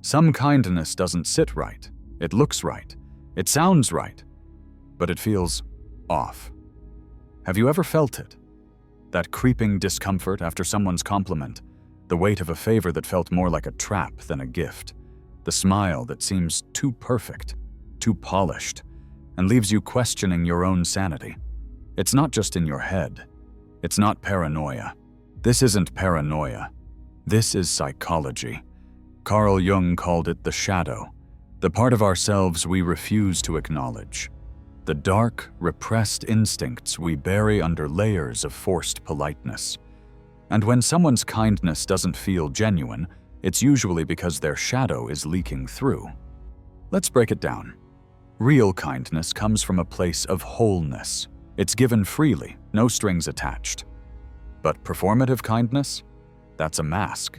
Some kindness doesn't sit right. It looks right. It sounds right. But it feels off. Have you ever felt it? That creeping discomfort after someone's compliment, the weight of a favor that felt more like a trap than a gift, the smile that seems too perfect, too polished, and leaves you questioning your own sanity. It's not just in your head. It's not paranoia. This isn't paranoia. This is psychology. Carl Jung called it the shadow, the part of ourselves we refuse to acknowledge. The dark, repressed instincts we bury under layers of forced politeness. And when someone's kindness doesn't feel genuine, it's usually because their shadow is leaking through. Let's break it down. Real kindness comes from a place of wholeness. It's given freely, no strings attached. But performative kindness? That's a mask.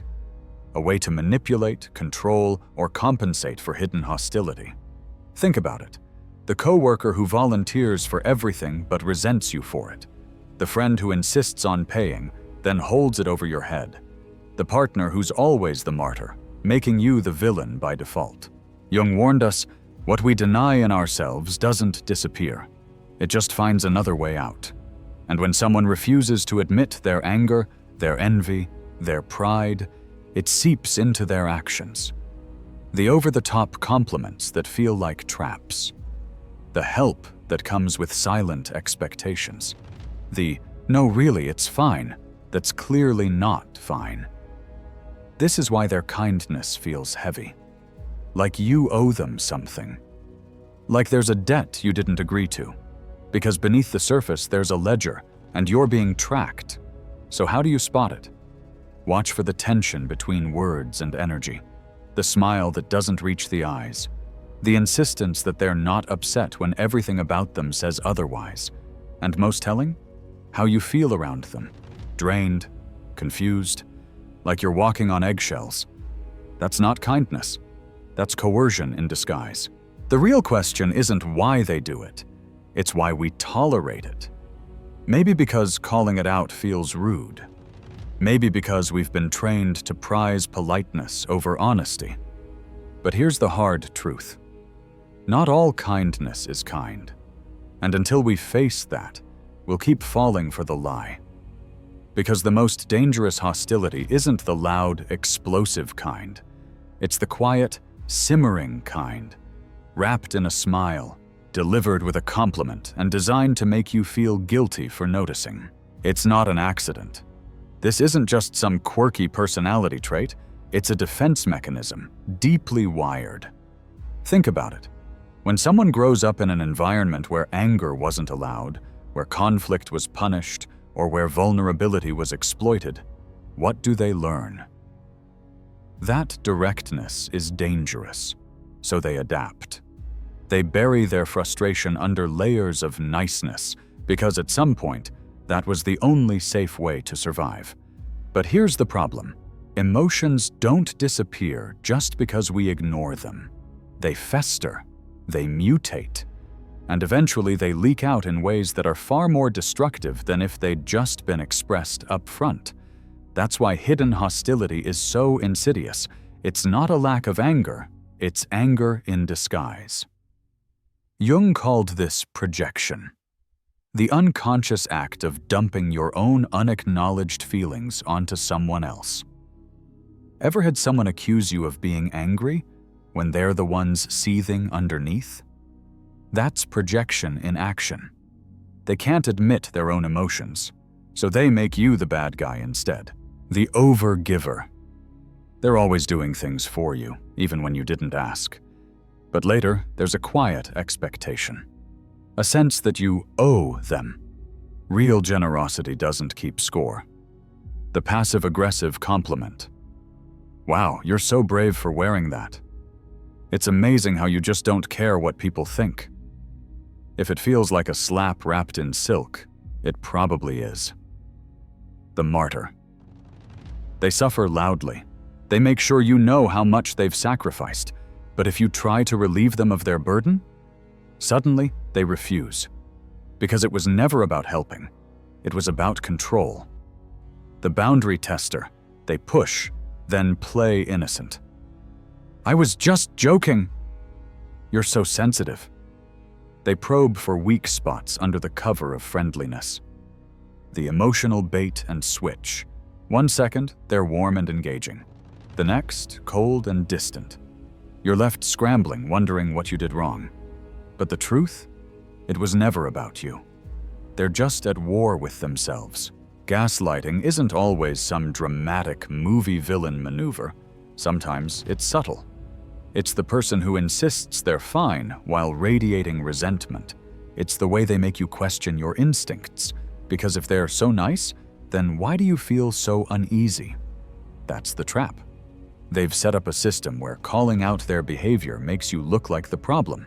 A way to manipulate, control, or compensate for hidden hostility. Think about it. The coworker who volunteers for everything but resents you for it. The friend who insists on paying, then holds it over your head. The partner who's always the martyr, making you the villain by default. Jung warned us, what we deny in ourselves doesn't disappear. It just finds another way out. And when someone refuses to admit their anger, their envy, their pride, it seeps into their actions. The over-the-top compliments that feel like traps. The help that comes with silent expectations. The, no really, it's fine, that's clearly not fine. This is why their kindness feels heavy. Like you owe them something. Like there's a debt you didn't agree to. Because beneath the surface there's a ledger, and you're being tracked. So how do you spot it? Watch for the tension between words and energy. The smile that doesn't reach the eyes. The insistence that they're not upset when everything about them says otherwise. And most telling? How you feel around them. Drained, confused, like you're walking on eggshells. That's not kindness. That's coercion in disguise. The real question isn't why they do it. It's why we tolerate it. Maybe because calling it out feels rude. Maybe because we've been trained to prize politeness over honesty. But here's the hard truth. Not all kindness is kind. And until we face that, we'll keep falling for the lie. Because the most dangerous hostility isn't the loud, explosive kind. It's the quiet, simmering kind, wrapped in a smile, delivered with a compliment, and designed to make you feel guilty for noticing. It's not an accident. This isn't just some quirky personality trait, it's a defense mechanism, deeply wired. Think about it. When someone grows up in an environment where anger wasn't allowed, where conflict was punished, or where vulnerability was exploited, what do they learn? That directness is dangerous, so they adapt. They bury their frustration under layers of niceness, because at some point, that was the only safe way to survive. But here's the problem. Emotions don't disappear just because we ignore them. They fester, they mutate, and eventually they leak out in ways that are far more destructive than if they'd just been expressed up front. That's why hidden hostility is so insidious. It's not a lack of anger, it's anger in disguise. Jung called this projection. The unconscious act of dumping your own unacknowledged feelings onto someone else. Ever had someone accuse you of being angry when they're the ones seething underneath? That's projection in action. They can't admit their own emotions, so they make you the bad guy instead. The over-giver. They're always doing things for you, even when you didn't ask. But later, there's a quiet expectation. A sense that you owe them. Real generosity doesn't keep score. The passive-aggressive compliment. Wow, you're so brave for wearing that. It's amazing how you just don't care what people think. If it feels like a slap wrapped in silk, it probably is. The martyr. They suffer loudly. They make sure you know how much they've sacrificed, but if you try to relieve them of their burden, suddenly they refuse. Because it was never about helping. It was about control. The boundary tester. They push, then play innocent. I was just joking. You're so sensitive. They probe for weak spots under the cover of friendliness. The emotional bait and switch. 1 second, they're warm and engaging. The next, cold and distant. You're left scrambling, wondering what you did wrong. But the truth? It was never about you. They're just at war with themselves. Gaslighting isn't always some dramatic movie villain maneuver. Sometimes it's subtle. It's the person who insists they're fine while radiating resentment. It's the way they make you question your instincts. Because if they're so nice, then why do you feel so uneasy? That's the trap. They've set up a system where calling out their behavior makes you look like the problem.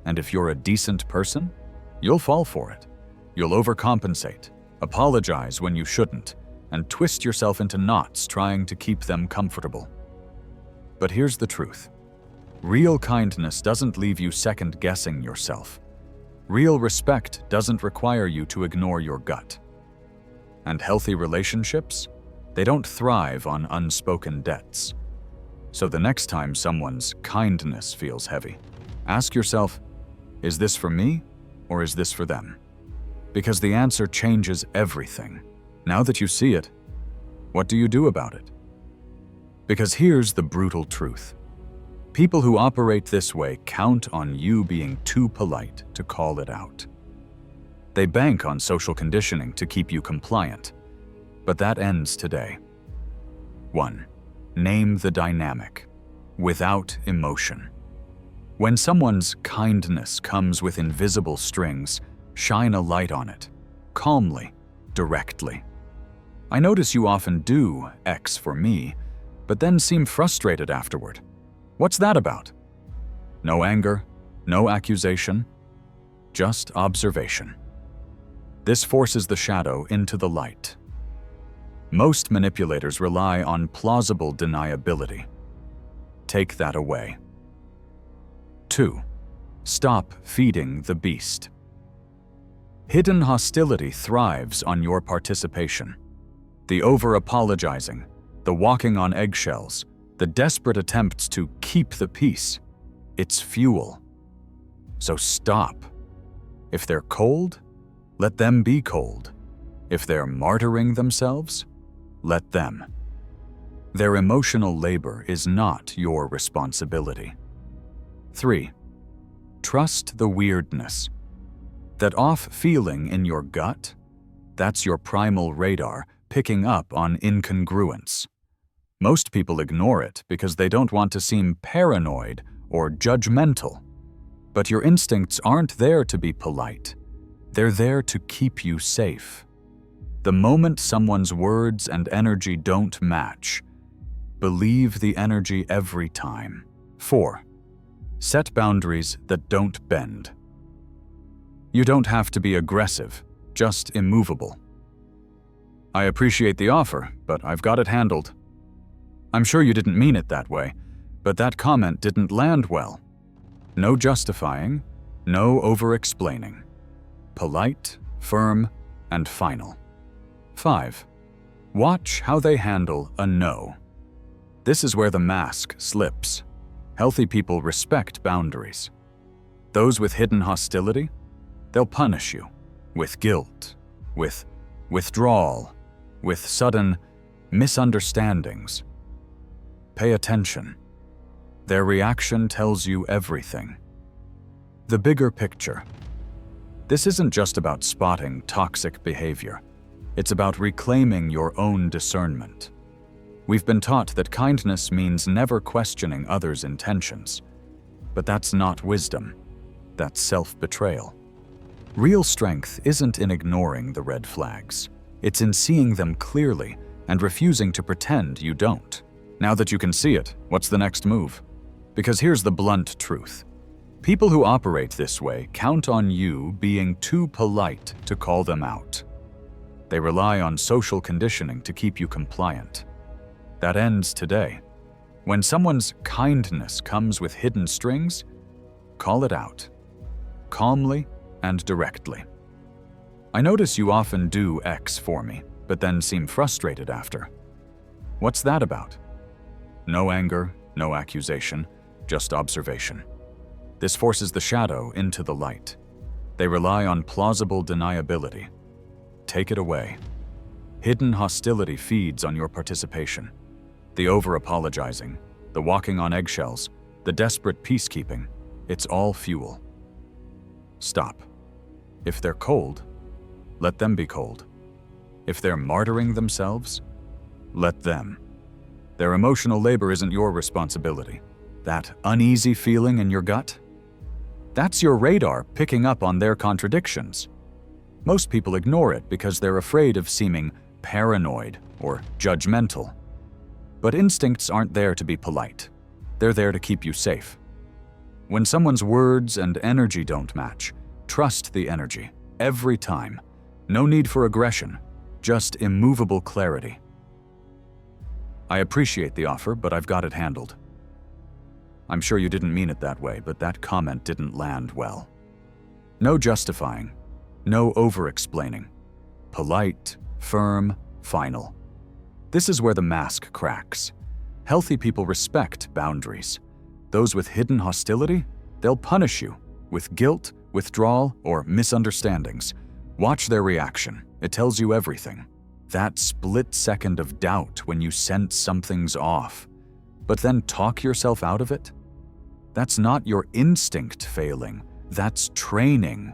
And if you're a decent person, you'll fall for it. You'll overcompensate, apologize when you shouldn't, and twist yourself into knots trying to keep them comfortable. But here's the truth. Real kindness doesn't leave you second-guessing yourself. Real respect doesn't require you to ignore your gut. And healthy relationships? They don't thrive on unspoken debts. So the next time someone's kindness feels heavy, ask yourself, is this for me or is this for them? Because the answer changes everything. Now that you see it, what do you do about it? Because here's the brutal truth. People who operate this way count on you being too polite to call it out. They bank on social conditioning to keep you compliant. But that ends today. 1. Name the dynamic. Without emotion. When someone's kindness comes with invisible strings, shine a light on it. Calmly, directly. I notice you often do X for me, but then seem frustrated afterward. What's that about? No anger, no accusation, just observation. This forces the shadow into the light. Most manipulators rely on plausible deniability. Take that away. 2. Stop feeding the beast. Hidden hostility thrives on your participation. The over-apologizing, the walking on eggshells, the desperate attempts to keep the peace. It's fuel. So stop. If they're cold, let them be cold. If they're martyring themselves, let them. Their emotional labor is not your responsibility. 3. Trust the weirdness. That off feeling in your gut, that's your primal radar picking up on incongruence. Most people ignore it because they don't want to seem paranoid or judgmental. But your instincts aren't there to be polite. They're there to keep you safe. The moment someone's words and energy don't match, believe the energy every time. 4. Set boundaries that don't bend. You don't have to be aggressive, just immovable. I appreciate the offer, but I've got it handled. I'm sure you didn't mean it that way, but that comment didn't land well. No justifying, no over-explaining. Polite, firm, and final. 5. Watch how they handle a no. This is where the mask slips. Healthy people respect boundaries. Those with hidden hostility, they'll punish you with guilt, with withdrawal, with sudden misunderstandings. Pay attention. Their reaction tells you everything. The bigger picture. This isn't just about spotting toxic behavior. It's about reclaiming your own discernment. We've been taught that kindness means never questioning others' intentions. But that's not wisdom. That's self-betrayal. Real strength isn't in ignoring the red flags. It's in seeing them clearly and refusing to pretend you don't. Now that you can see it, what's the next move? Because here's the blunt truth. People who operate this way count on you being too polite to call them out. They rely on social conditioning to keep you compliant. That ends today. When someone's kindness comes with hidden strings, call it out. Calmly and directly. I notice you often do X for me, but then seem frustrated after. What's that about? No anger, no accusation, just observation. This forces the shadow into the light. They rely on plausible deniability. Take it away. Hidden hostility feeds on your participation. The over-apologizing, the walking on eggshells, the desperate peacekeeping, it's all fuel. Stop. If they're cold, let them be cold. If they're martyring themselves, let them. Their emotional labor isn't your responsibility. That uneasy feeling in your gut? That's your radar picking up on their contradictions. Most people ignore it because they're afraid of seeming paranoid or judgmental. But instincts aren't there to be polite. They're there to keep you safe. When someone's words and energy don't match, trust the energy, every time. No need for aggression, just immovable clarity. I appreciate the offer, but I've got it handled. I'm sure you didn't mean it that way, but that comment didn't land well. No justifying, no over-explaining. Polite, firm, final. This is where the mask cracks. Healthy people respect boundaries. Those with hidden hostility, they'll punish you with guilt, withdrawal, or misunderstandings. Watch their reaction. It tells you everything. That split second of doubt when you sense something's off, but then talk yourself out of it? That's not your instinct failing. That's training.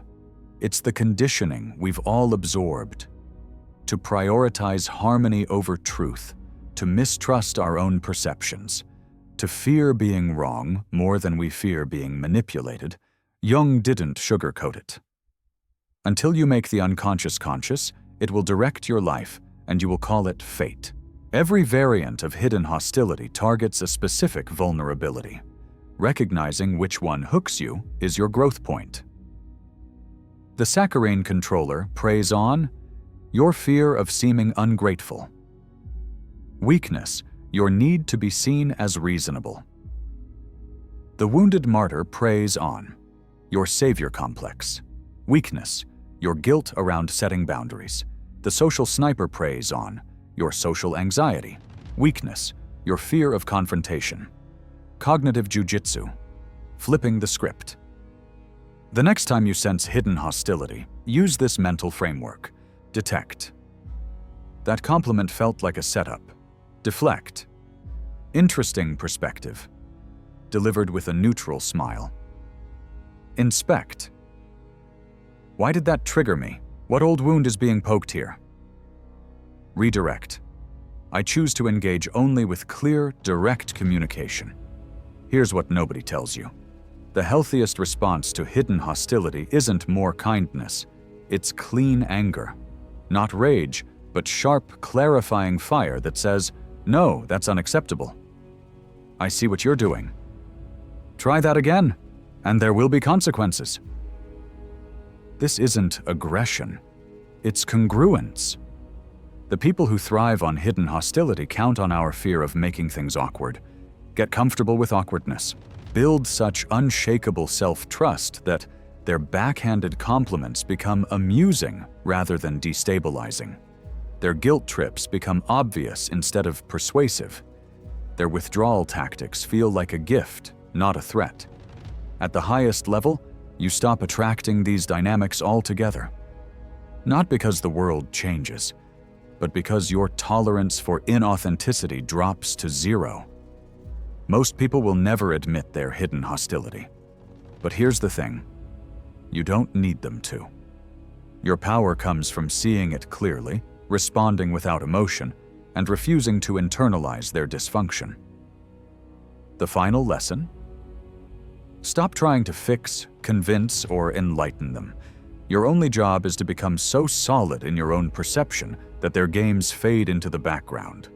It's the conditioning we've all absorbed. To prioritize harmony over truth, to mistrust our own perceptions, to fear being wrong more than we fear being manipulated. Jung didn't sugarcoat it. Until you make the unconscious conscious, it will direct your life, and you will call it fate. Every variant of hidden hostility targets a specific vulnerability. Recognizing which one hooks you is your growth point. The saccharine controller preys on your fear of seeming ungrateful. Weakness, your need to be seen as reasonable. The wounded martyr preys on your savior complex. Weakness, your guilt around setting boundaries. The social sniper preys on your social anxiety. Weakness, your fear of confrontation. Cognitive jujitsu, flipping the script. The next time you sense hidden hostility, use this mental framework. Detect. That compliment felt like a setup. Deflect. Interesting perspective. Delivered with a neutral smile. Inspect. Why did that trigger me? What old wound is being poked here? Redirect. I choose to engage only with clear, direct communication. Here's what nobody tells you. The healthiest response to hidden hostility isn't more kindness. It's clean anger. Not rage, but sharp, clarifying fire that says, "No, that's unacceptable. I see what you're doing. Try that again, and there will be consequences." This isn't aggression. It's congruence. The people who thrive on hidden hostility count on our fear of making things awkward. Get comfortable with awkwardness. Build such unshakable self-trust that their backhanded compliments become amusing rather than destabilizing. Their guilt trips become obvious instead of persuasive. Their withdrawal tactics feel like a gift, not a threat. At the highest level, you stop attracting these dynamics altogether. Not because the world changes, but because your tolerance for inauthenticity drops to zero. Most people will never admit their hidden hostility. But here's the thing. You don't need them to. Your power comes from seeing it clearly, responding without emotion, and refusing to internalize their dysfunction. The final lesson? Stop trying to fix, convince, or enlighten them. Your only job is to become so solid in your own perception that their games fade into the background.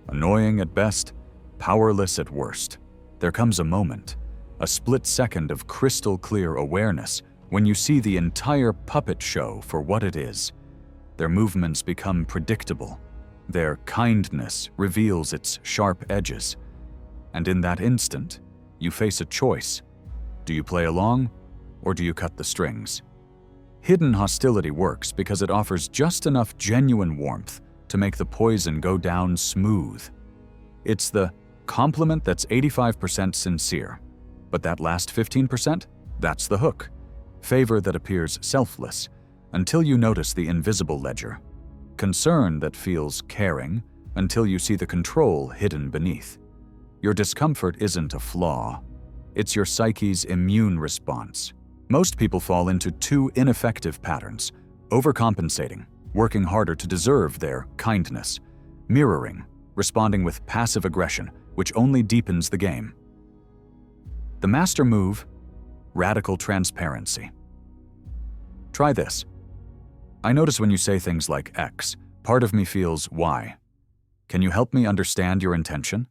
Annoying at best, powerless at worst. There comes a moment, a split second of crystal clear awareness when you see the entire puppet show for what it is. Their movements become predictable. Their kindness reveals its sharp edges. And in that instant, you face a choice. Do you play along, or do you cut the strings? Hidden hostility works because it offers just enough genuine warmth to make the poison go down smooth. It's the Compliment that's 85% sincere. But that last 15%? That's the hook. Favor that appears selfless, until you notice the invisible ledger. Concern that feels caring, until you see the control hidden beneath. Your discomfort isn't a flaw. It's your psyche's immune response. Most people fall into two ineffective patterns: overcompensating, working harder to deserve their kindness; mirroring, responding with passive aggression, which only deepens the game. The master move: radical transparency. Try this. I notice when you say things like X, part of me feels Y. Can you help me understand your intention?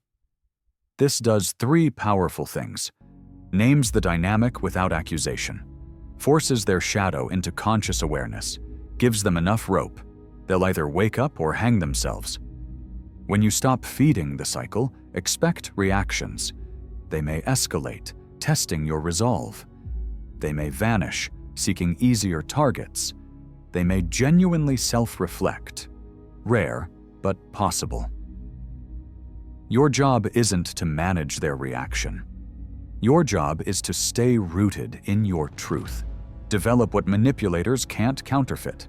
This does three powerful things. Names the dynamic without accusation, forces their shadow into conscious awareness, gives them enough rope. They'll either wake up or hang themselves. When you stop feeding the cycle, expect reactions. They may escalate, testing your resolve. They may vanish, seeking easier targets. They may genuinely self-reflect. Rare, but possible. Your job isn't to manage their reaction. Your job is to stay rooted in your truth. Develop what manipulators can't counterfeit.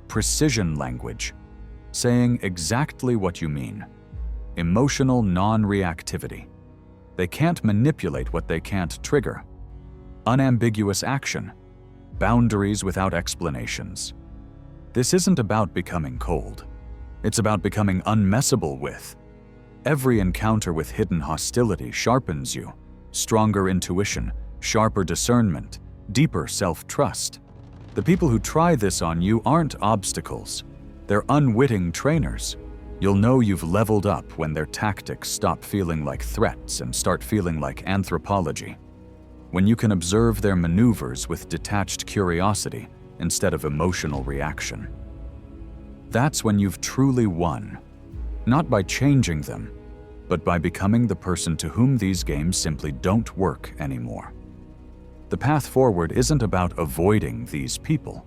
Precision language, saying exactly what you mean. Emotional non-reactivity. They can't manipulate what they can't trigger. Unambiguous action. Boundaries without explanations. This isn't about becoming cold. It's about becoming unmessable with. Every encounter with hidden hostility sharpens you. Stronger intuition, sharper discernment, deeper self-trust. The people who try this on you aren't obstacles. They're unwitting trainers. You'll know you've leveled up when their tactics stop feeling like threats and start feeling like anthropology. When you can observe their maneuvers with detached curiosity instead of emotional reaction. That's when you've truly won. Not by changing them, but by becoming the person to whom these games simply don't work anymore. The path forward isn't about avoiding these people.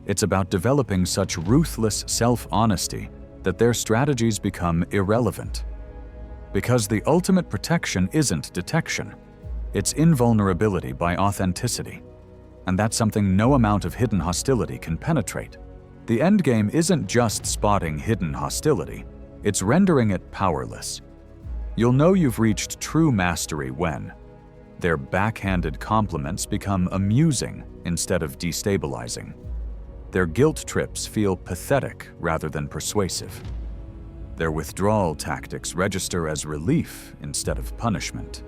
It's about developing such ruthless self-honesty that their strategies become irrelevant. Because the ultimate protection isn't detection. It's invulnerability by authenticity. And that's something no amount of hidden hostility can penetrate. The endgame isn't just spotting hidden hostility, it's rendering it powerless. You'll know you've reached true mastery when their backhanded compliments become amusing instead of destabilizing. Their guilt trips feel pathetic rather than persuasive. Their withdrawal tactics register as relief instead of punishment.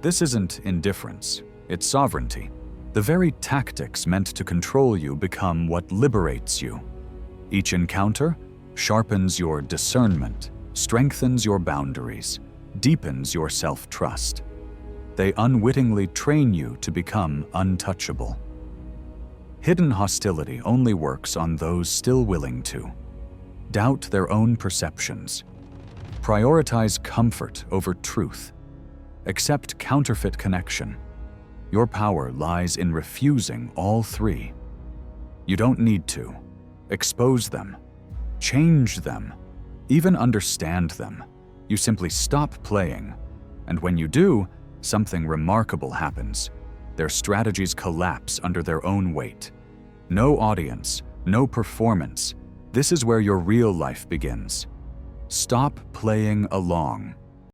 This isn't indifference, it's sovereignty. The very tactics meant to control you become what liberates you. Each encounter sharpens your discernment, strengthens your boundaries, deepens your self-trust. They unwittingly train you to become untouchable. Hidden hostility only works on those still willing to doubt their own perceptions, prioritize comfort over truth, accept counterfeit connection. Your power lies in refusing all three. You don't need to expose them, change them, even understand them. You simply stop playing, and when you do, something remarkable happens. Their strategies collapse under their own weight. No audience, no performance. This is where your real life begins. Stop playing along.